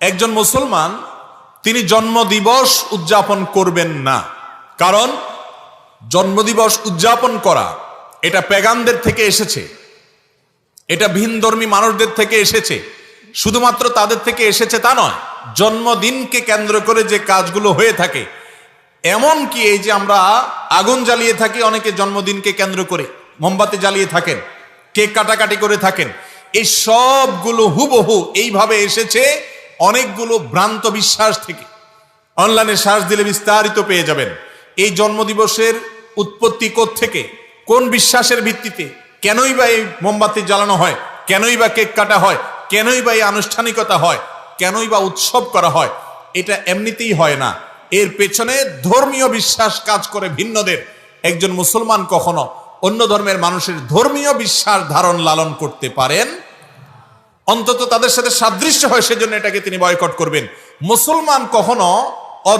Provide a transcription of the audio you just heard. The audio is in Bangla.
একজন মুসলমান তিনি জন্মদিবস উদযাপন করবেন না, কারণ জন্মদিবস উদযাপন করা এটা পেগানদের থেকে এসেছে, এটা ভিনধর্মী মানুষদের থেকে এসেছে। শুধুমাত্র তাদের থেকে এসেছে তা নয়, জন্মদিনকে কেন্দ্র করে যে কাজগুলো হয়ে থাকে, এমন কি এই যে আমরা আগুন জ্বালিয়ে থাকি, অনেকে জন্মদিনকে কেন্দ্র করে মোমবাতি জ্বালিয়ে থাকেন, কেক কাটাকাটি করে থাকেন, এই সবগুলো হুবহু এইভাবে এসেছে অনেকগুলো ভ্রান্ত বিশ্বাস থেকে। অনলাইনে সার্চ দিলে বিস্তারিত পেয়ে যাবেন এই জন্মদিবসের উৎপত্তি কোত্থেকে, কোন বিশ্বাসের ভিত্তিতে, কেনই বা এই মোমবাতি জ্বালানো হয়, কেনই বা কেক কাটা হয়, কেনই বা এই আনুষ্ঠানিকতা হয়, কেনই বা উৎসব করা হয়। এটা এমনিতেই হয় না, এর পেছনে ধর্মীয় বিশ্বাস কাজ করে ভিন্নদের। একজন মুসলমান কখনো অন্য ধর্মের মানুষের ধর্মীয় বিশ্বাস ধারণ লালন করতে পারেন, অন্তত তাদের সাথে সাদৃশ্য হয় সেজন্য এটাকে তিনি বয়কট করবেন। মুসলমান কখনো